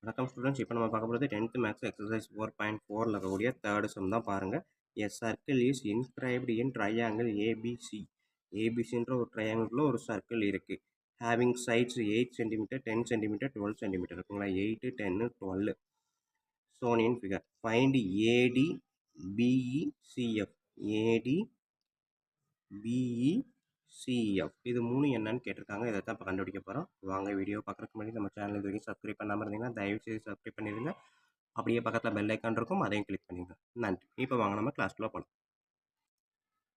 வணக்கம் ஸ்டூடெண்ட்ஸ். இப்போ நம்ம பார்க்க போகிறது 10th மேக்ஸ் எக்ஸசைஸ் 4.4ல் இருக்கக்கூடிய தேர்ட் சம் தான் பாருங்கள். A circle is inscribed in triangle ABC. ஏபிசின்ற ஒரு ட்ரையாங்கிளில் ஒரு சர்க்கிள் இருக்குது. Having sides 8 centimetre 10 centimetre 12 centimetre இருக்குங்களா. 8 10 12 shown in figure. Find AD BE CF. AD BE CF இது மூணு என்னன்னு கேட்டிருக்காங்க. இதை தான் இப்போ கண்டுபிடிக்க போகிறோம். வாங்க வீடியோ பார்க்குறதுக்கு முன்னாடி நம்ம சேனல் இது வரைக்கும் சப்ஸ்கிரைப் பண்ணாமல் இருந்தீங்கன்னா தயவுசெய்து சப்ஸ்கிரைப் பண்ணிடுங்க. அப்படியே பக்கத்தில் பெல் ஐக்கான் இருக்கும், அதையும் கிளிக் பண்ணிடுங்க. நன்றி. இப்போ வாங்க நம்ம கிளாஸ்க்குள்ளே போகலாம்.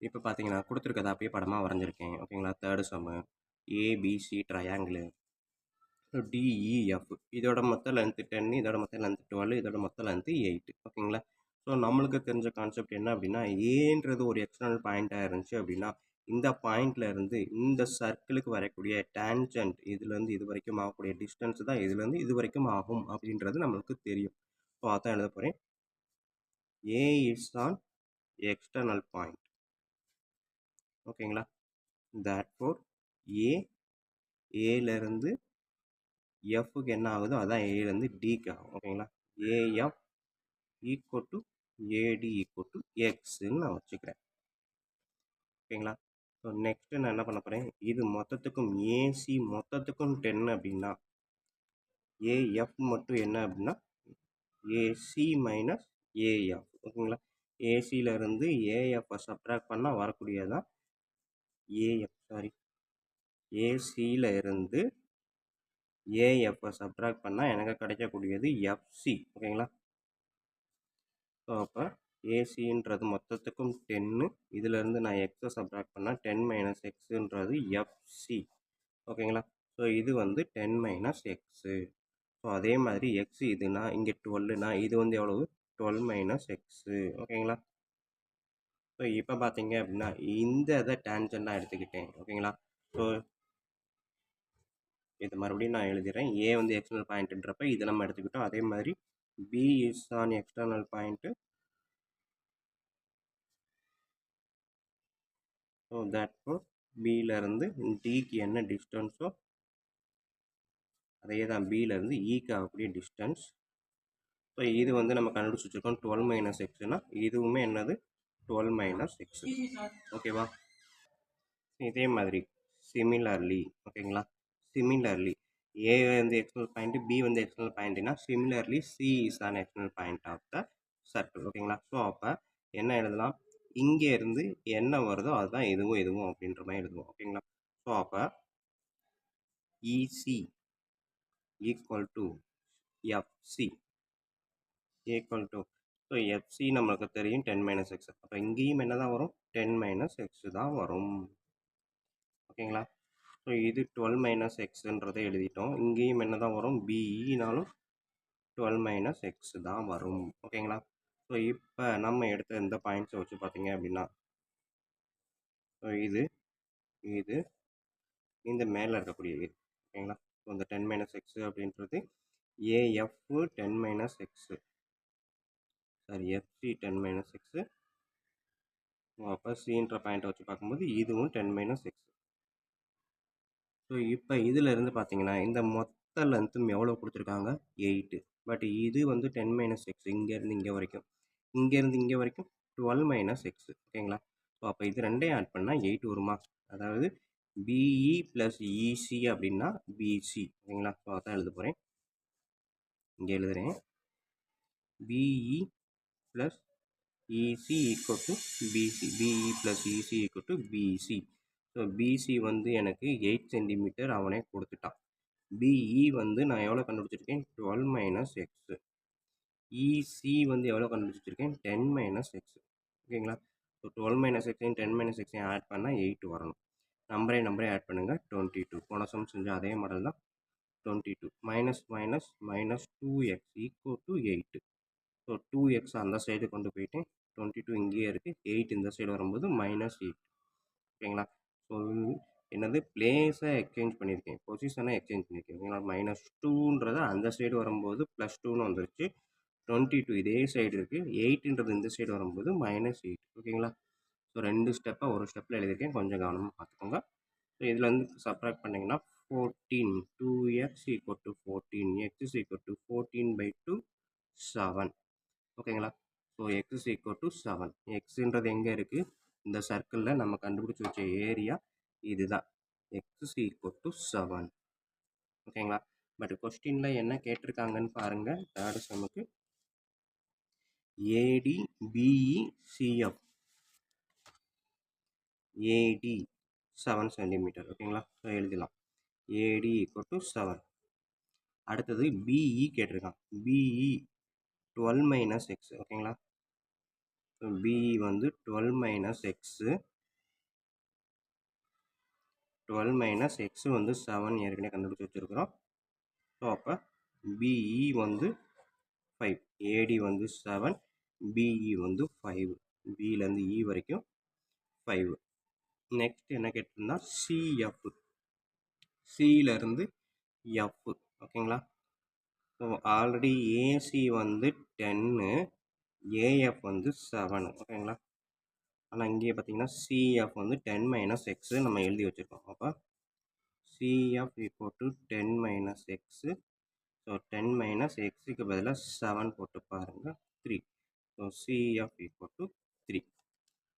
இப்போ பார்த்தீங்கன்னா கொடுத்துருக்கதை அப்படியே படமாக வரைஞ்சிருக்கேன். ஓகேங்களா. தேர்டு சம்மு ஏபிசி ட்ரையாங்கிள் டிஇஎஃப். இதோட மொத்த லென்த்து 10, இதோட மொத்த லென்த்து 12, இதோட மொத்த லென்த்து 8. ஓகேங்களா. ஸோ நம்மளுக்கு தெரிஞ்ச கான்செப்ட் என்ன அப்படின்னா, ஏன்றது ஒரு எக்ஸ்டர்னல் பாயிண்ட்டாக இருந்துச்சு அப்படின்னா, இந்த பாயிண்ட்ல இருந்து இந்த சர்க்கிளுக்கு வரக்கூடிய டேன்ஜென்ட் இதுலேருந்து இது வரைக்கும் ஆகக்கூடிய டிஸ்டன்ஸ் தான் இதுலேருந்து இது வரைக்கும் ஆகும் அப்படின்றது நம்மளுக்கு தெரியும். ஸோ அதான் எழுத போகிறேன். A is an external point. ஓகேங்களா. தேர்ஃபோர் ஏலேருந்து எஃப்க்கு என்ன ஆகுதோ அதான் ஏலேருந்து டிக்கு ஆகும். ஓகேங்களா. AF equal to AD equal to எக்ஸ்ன்னு நான் வச்சுக்கிறேன். ஓகேங்களா. ஸோ நெக்ஸ்ட்டு நான் என்ன பண்ண போகிறேன், இது மொத்தத்துக்கும் ஏசி மொத்தத்துக்கும் 10 அப்படின்னா ஏஎஃப் மட்டும் என்ன அப்படின்னா ஏசி மைனஸ் ஏஎஃப். ஓகேங்களா. ஏசியிலேருந்து ஏஎஃப்பை சப்ட்ராக்ட் பண்ணால் வரக்கூடியதான் ஏஎஃப். சாரி, ஏசியில் இருந்து ஏஎஃப்பை சப்ட்ராக்ட் பண்ணால் எனக்கு கிடைக்கக்கூடியது எஃப்சி. ஓகேங்களா. ஸோ அப்போ ஏசின்றது மொத்தத்துக்கும் 10, இதிலேருந்து நான் எக்ஸை சப்ட்ராக்ட் பண்ணால் 10 மைனஸ் எக்ஸுன்றது எஃப்சி. ஓகேங்களா. ஸோ இது வந்து 10 மைனஸ் எக்ஸு. ஸோ அதே மாதிரி எக்ஸ் இதுனா இங்கே 12னா இது வந்து எவ்வளவு 12 மைனஸ் எக்ஸு. ஓகேங்களா. ஸோ இப்போ பார்த்தீங்க அப்படின்னா இந்த இதை டேன்ஜென்ட்டாக எடுத்துக்கிட்டேன். ஓகேங்களா. ஸோ இது மறுபடியும் நான் எழுதிடுறேன். ஏ வந்து எக்ஸ்டர்னல் பாயிண்ட்டுன்றப்ப இதை நம்ம எடுத்துக்கிட்டோம். அதே மாதிரி B is an external point. So therefore பியிலேருந்து டிக்கு என்ன டிஸ்டன்ஸோ அதே தான் பியிலேருந்து ஈக்கு ஆகக்கூடிய டிஸ்டன்ஸ். ஸோ இது வந்து நம்ம கண்டுபிடிச்சி வச்சுருக்கோம் 12 மைனஸ் எக்ஸ்னா இதுவுமே என்னது 12 மைனஸ் எக்ஸ். ஓகேவா. இதே மாதிரி சிமிலர்லி. ஓகேங்களா. சிமிலர்லி ஏ வந்து எக்ஸ்டர்னல் பாயிண்ட், பி வந்து எக்ஸ்டர்னல் பாயிண்ட்னா similarly C is an external point of the circle. ஓகேங்களா. ஸோ அப்போ என்ன எழுதலாம், இங்கே இருந்து என்ன வருதோ அதுதான் இதுவும் அப்படின்ற மாதிரி எழுதுவோம். ஓகேங்களா. ஸோ அப்போ EC equal to FC equal to, so FC நம்மளுக்கு தெரியும் 10 மைனஸ் எக்ஸ். அப்போ இங்கேயும் என்ன தான் வரும் 10 மைனஸ் எக்ஸ் தான் வரும். ஓகேங்களா. ஸோ இது 12 மைனஸ் எக்ஸுன்றதை எழுதிட்டோம். இங்கேயும் என்ன தான் வரும் பிஇனாலும் 12 மைனஸ் எக்ஸ் தான் வரும். ஓகேங்களா. ஸோ இப்போ நம்ம எடுத்த இந்த பாயிண்ட்ஸை வச்சு பார்த்தீங்க அப்படின்னா ஸோ இது இது இந்த மேலே இருக்கக்கூடிய இது. ஓகேங்களா. ஸோ இந்த 10 மைனஸ் எக்ஸ் அப்படின்றது AF 10 minus x, sorry FC 10 minus x. அப்போ சின்ற பாயிண்ட்டை வச்சு பார்க்கும்போது இதுவும் 10 மைனஸ் எக்ஸ். ஸோ இப்போ இதில் இருந்து பார்த்தீங்கன்னா இந்த மொத்த லென்த்தும் எவ்வளோ கொடுத்துருக்காங்க 8. பட் இது வந்து 10 மைனஸ் எக்ஸ். இங்கேருந்து இங்கே வரைக்கும், இங்கேருந்து இங்கே வரைக்கும் 12 மைனஸ் எக்ஸ். ஓகேங்களா. ஸோ அப்போ இது ரெண்டையும் ஆட் பண்ணால் 8 வருமா. அதாவது பிஇ ப்ளஸ் இசி அப்படின்னா பிசி. ஓகேங்களா. ஸோ அதான் எழுத போகிறேன். இங்கே எழுதுகிறேன். PE plus EC equal to PC. PE plus EC equal to PC. So PC வந்து எனக்கு 8 சென்டிமீட்டர் அவனே கொடுத்துட்டான். பிஇ வந்து நான் எவ்வளோ கண்டுபிடிச்சிருக்கேன் 12 மைனஸ் எக்ஸு. இசி வந்து எவ்வளோ கண்டுபிடிச்சிருக்கேன் 10 மைனஸ் எக்ஸு. ஓகேங்களா. ஸோ 12 மைனஸ் எக்ஸையும் 10 மைனஸ் எக்ஸையும் ஆட் பண்ணால் 8 வரணும். நம்பரே ஆட் பண்ணுங்கள் 22. போன சம் செஞ்ச அதே மாடல் தான் 22. Minus minus minus 2x equal to 8. So 2x அந்த சைடு கொண்டு போயிட்டேன். 22 இங்கேயே இருக்குது. 8 இந்த சைடு வரும்போது மைனஸ் 8. ஓகேங்களா. ஸோ என்னது பிளேஸை எக்ஸ்சேஞ்ச் பண்ணியிருக்கேன், பொசிஷனை எக்ஸ்சேஞ்ச் பண்ணியிருக்கேன். ஓகேங்களா. மைனஸ் 2ன்றதை அந்த சைடு வரும்போது ப்ளஸ் 2ன்னு வந்துருச்சு. 22 இதே சைடு இருக்குது. 8ன்றது இந்த சைடு வரும்போது மைனஸ் 8. ஓகேங்களா. ஸோ 2 ஸ்டெப்பாக ஒரு ஸ்டெப்பில் எழுதியிருக்கேன், கொஞ்சம் கவனமாக பார்த்துக்கோங்க. ஸோ இதில் வந்து சப்ராக்ட் பண்ணிங்கன்னா 14. 2x equal to 14. X is equal to 14/2 7. ஓகேங்களா? So x is equal to 7. xன்றது எங்கே இருக்குது? இந்த சர்க்கிளில் நம்ம கண்டுபிடிச்சி வச்ச ஏரியா இதுதான். x is equal to 7. ஓகேங்களா? பட் கொஸ்டினில் என்ன கேட்டிருக்காங்கன்னு பாருங்கள். தேர்ட் சம்முக்கு AD BE CF. AD 7 சென்டிமீட்டர். ஓகேங்களா? ஸோ எழுதலாம். AD equal to 7. அடுத்தது BE கேட்டிருக்கான். BE 12 minus x. ஓகேங்களா? ஸோ BE வந்து 12 minus x. 12 minus x வந்து 7 ஏற்கனவே கண்டுபிடிச்சி வச்சுருக்கிறோம். ஸோ அப்போ BE வந்து 5. AD வந்து 7. BE வந்து 5. Bலேருந்து E வரைக்கும் 5. நெக்ஸ்ட் என்ன கேட்டிருந்தா CF. சியிலேருந்து F. ஓகேங்களா? ஸோ ஆல்ரெடி ஏசி வந்து 10, ஏஎஃப் வந்து 7. ஓகேங்களா? ஆனால் இங்கேயே பார்த்தீங்கன்னா சிஎஃப் வந்து 10 minus x நம்ம எழுதி வச்சுருக்கோம். அப்போ CF equal to 10 minus x. So 10 minus xக்கு பதிலாக 7 போட்டு பாருங்கள். 3. So CF equal to 3.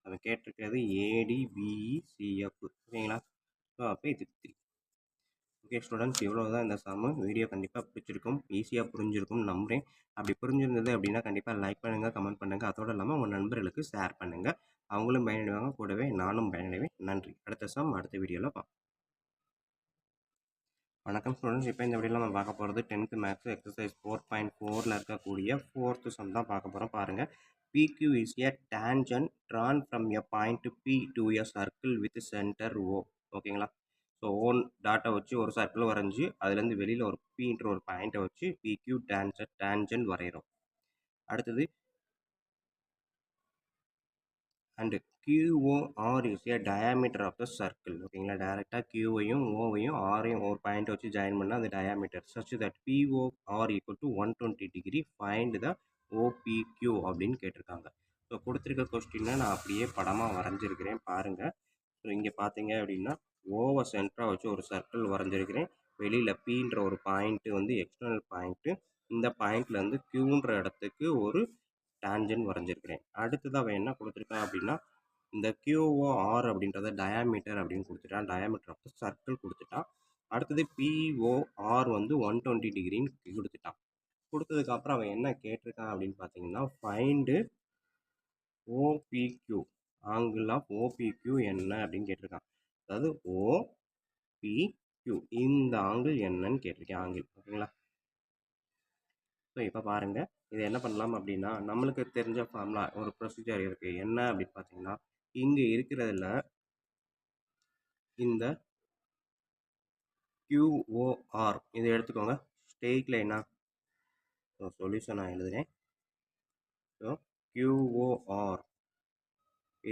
அதை கேட்டிருக்கிறது ஏடிபிஇ சிஎஃப். ஓகேங்களா? ஸோ அப்போ இது 3. ஓகே ஸ்டூடெண்ட்ஸ், இவ்வளோ தான் இந்த சம்மு. வீடியோ கண்டிப்பாக பிடிச்சிருக்கும், ஈஸியாக புரிஞ்சிருக்கும் நம்புகிறேன். அப்படி புரிஞ்சிருந்தது அப்படின்னா கண்டிப்பாக லைக் பண்ணுங்கள், கமெண்ட் பண்ணுங்கள். அதோடு இல்லாமல் உங்கள் நண்பர்களுக்கு ஷேர் பண்ணுங்கள். அவங்களும் பயனடைவாங்க, கூடவே நானும் பயனடைவேன். நன்றி. அடுத்த சம் அடுத்த வீடியோவில் பார்ப்போம். வணக்கம் ஸ்டூடெண்ட்ஸ், இப்போ இந்த வீடியோவில் நம்ம பார்க்க போகிறது 10th மேத்ஸ் எக்ஸசைஸ் 4.4ல் இருக்கக்கூடிய 4th சம் தான் பார்க்க போகிறோம். பாருங்கள். PQ is a tangent drawn from a point P to a circle with center O. ஓகேங்களா? ஸோ ஓன் டாட்டை வச்சு ஒரு சர்க்கிள் வரைஞ்சி அதுலேருந்து வெளியில் ஒரு பீன்ற ஒரு பாயிண்ட்டை வச்சு PQ டேஞ்சன்ட் வரைகிறோம். அடுத்தது and QOR is a diameter of the circle. ஓகேங்களா? டேரெக்டாக கியூவையும் ஓவையும் ஆரையும் ஒரு பாயிண்ட் வச்சு ஜாயின் பண்ணால் அது diameter. Such that POR equal to 120 degree. Find the OPQ அப்படின்னு கேட்டிருக்காங்க. ஸோ கொடுத்துருக்க கொஸ்டினை நான் அப்படியே படமாக வரைஞ்சிருக்கிறேன் பாருங்கள். ஸோ இங்கே பார்த்தீங்க அப்படின்னா ஓவை சென்டராக வச்சு ஒரு சர்க்கிள் வரைஞ்சிருக்கிறேன். வெளியில் பீன்ற ஒரு பாயிண்ட்டு வந்து எக்ஸ்டர்னல் பாயிண்ட்டு. இந்த பாயிண்ட்லேருந்து கியூன்ற இடத்துக்கு ஒரு டேஞ்சன்ட் வரைஞ்சிருக்கிறேன். அடுத்ததாக அவன் என்ன கொடுத்துருக்கான் அப்படின்னா இந்த QOR அப்படின்றத டயாமீட்டர் அப்படின்னு கொடுத்துட்டான். டயாமீட்டர் ஆஃப் த சர்க்கிள் கொடுத்துட்டான். அடுத்தது POR வந்து 120 டிகிரின்னு கொடுத்துட்டான். கொடுத்ததுக்கப்புறம் அவன் என்ன கேட்டிருக்கான் அப்படின்னு பார்த்தீங்கன்னா find OPQ, angle of OPQ என்ன அப்படின்னு கேட்டிருக்கான். அதாவது OPQ இந்த ஆங்கிள் என்னன்னு கேட்டிருக்கேன், ஆங்கிள். ஓகேங்களா? ஸோ இப்போ பாருங்கள், இது என்ன பண்ணலாம் அப்படின்னா நம்மளுக்கு தெரிஞ்ச ஃபார்முலா ஒரு ப்ரொசீஜர் இருக்குது. என்ன அப்படின்னு பார்த்தீங்கன்னா இங்கே இருக்கிறதுல இந்த QOR இதை எடுத்துக்கோங்க, ஸ்ட்ரெயிட் லைனா. ஸோ சொல்யூஷன் நான் எழுதுகிறேன். ஸோ QOR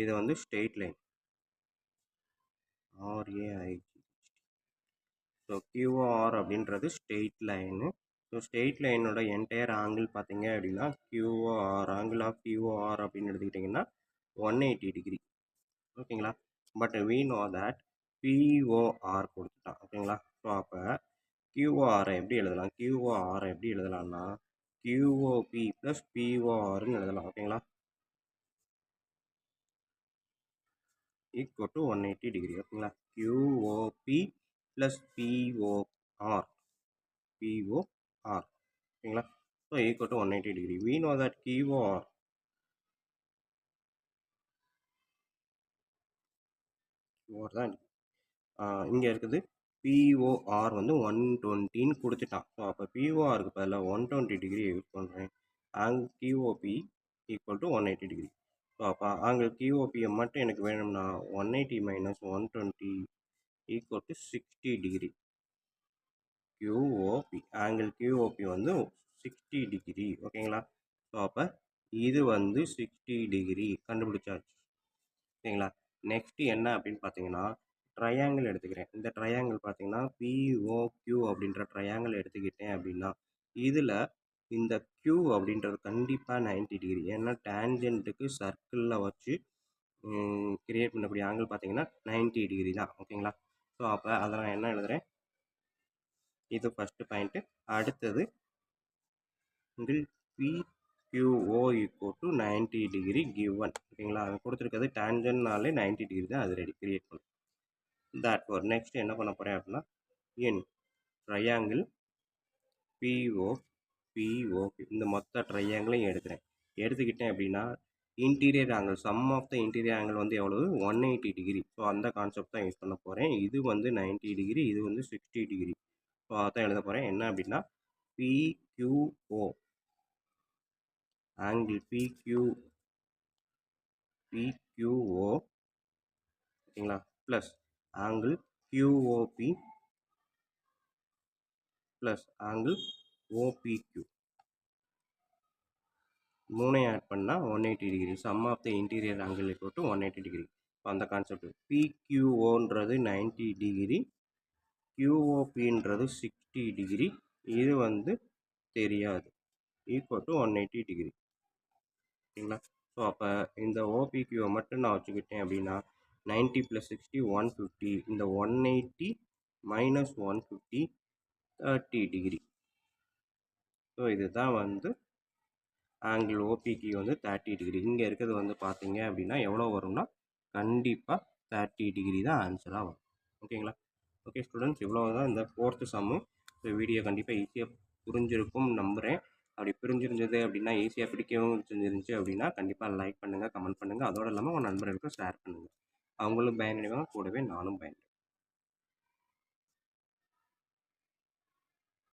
இது வந்து straight line, RAIG. So QOR அப்படின்றது ஸ்ட்ரெயிட் லைனு. ஸோ ஸ்ட்ரெயிட் லைனோட என்டையர் ஆங்கிள் பார்த்தீங்க அப்படின்னா QOR, ஆங்கிள் ஆஃப் QOR அப்படின்னு எடுத்துக்கிட்டிங்கன்னா 180 டிகிரி. ஓகேங்களா? But we know that POR கொடுத்துட்டான். ஓகேங்களா? ஸோ அப்போ QOR எப்படி எழுதலாம்? QOR எப்படி எழுதலாம்னா QOP ப்ளஸ் PORன்னு எழுதலாம். ஓகேங்களா? Equal to 180 degree. ஓகேங்களா? QOP plus POR. ஓகேங்களா? So equal to 180 degree. we know that QOR தான் இங்கே இருக்குது. POR வந்து 120ன்னு கொடுத்துட்டான். ஸோ அப்போ PORக்கு பதிலாக 120 டிகிரி யூஸ் பண்ணுறேன். Angle QOP equal to 180 degree. So அப்போ ஆங்கிள் QOPயை மட்டும் எனக்கு வேணும்னா 180 minus 120 equal to 60 degree. QOP, angle QOP வந்து 60 டிகிரி. ஓகேங்களா? ஸோ அப்போ இது வந்து 60 டிகிரி கண்டுபிடிச்சாச்சு. ஓகேங்களா? நெக்ஸ்ட் என்ன அப்படின்னு பார்த்தீங்கன்னா ட்ரையாங்கிள் எடுத்துக்கிறேன். இந்த ட்ரையாங்கிள் பார்த்தீங்கன்னா POQ அப்படின்ற ட்ரையாங்கிள் எடுத்துக்கிட்டேன் அப்படின்னா இதில் இந்த Q அப்படின்றது கண்டிப்பாக 90 டிகிரி. ஏன்னா டேஞ்சன்ட்டுக்கு சர்க்கிளில் வச்சு கிரியேட் பண்ணக்கூடிய ஆங்கிள் பார்த்தீங்கன்னா 90 டிகிரி தான். ஓகேங்களா? ஸோ அப்போ அதை நான் என்ன எழுதுகிறேன், இது ஃபஸ்ட்டு பாயிண்ட்டு. அடுத்தது இதில் PQO equal to 90 degree given. ஓகேங்களா? அவன் கொடுத்துருக்கிறது டேன்ஜென்ட்னாலே 90 டிகிரி தான், அது ரெடி கிரியேட் பண்ணும். தட் ஒரு நெக்ஸ்ட் என்ன பண்ண போகிறேன் அப்படின்னா, இன் ட்ரையாங்கிள் POP இந்த மொத்த ட்ரையாங்கிளையும் எடுக்கிறேன். எடுத்துக்கிட்டேன் அப்படின்னா interior angle sum of the interior angle வந்து எவ்வளவு 180 டிகிரி. ஸோ அந்த கான்செப்ட் தான் யூஸ் பண்ண போகிறேன். இது வந்து 90 டிகிரி, இது வந்து 60 டிகிரி. ஸோ அதான் எழுத போகிறேன். என்ன அப்படின்னா PQO ஆங்கிள் PQO ஓகேங்களா plus angle QOP plus angle OPQ மூணையும் ஆட் பண்ணால் 180 degree. Sum of the interior angle equal to 180 degree. So அந்த கான்செப்ட் PQOன்றது 90 டிகிரி, QOPன்றது 60 டிகிரி, இது வந்து தெரியாது, ஈக்குவல் டு 180 டிகிரி. ஓகேங்களா? ஸோ அப்போ இந்த OPQவை மட்டும் நான் வச்சுக்கிட்டேன் அப்படின்னா 90 + 60 150, இந்த 180 - 150 30 டிகிரி. ஸோ இதுதான் வந்து ஆங்கிள் ஓபிக்கு வந்து 30 டிகிரி. இங்கே இருக்கிறது வந்து பார்த்தீங்க அப்படின்னா எவ்வளோ வரும்னா கண்டிப்பாக 30 டிகிரி தான் ஆன்சராக வரும். ஓகேங்களா? ஓகே ஸ்டூடெண்ட்ஸ், இவ்வளோ தான் இந்த 4th சம்மு. ஸோ வீடியோ கண்டிப்பாக ஈஸியாக புரிஞ்சிருக்கும் நம்புகிறேன். அப்படி புரிஞ்சிருந்தது அப்படின்னா, ஈஸியாக பிடிக்கவும் செஞ்சிருந்துச்சு அப்படின்னா கண்டிப்பாக லைக் பண்ணுங்கள், கமெண்ட் பண்ணுங்கள். அதோடு இல்லாமல் உங்கள் நண்பர்களுக்கும் ஷேர் பண்ணுங்கள். அவங்களும் பயனடைவாங்க, கூடவே நானும் பயனடைவேன்.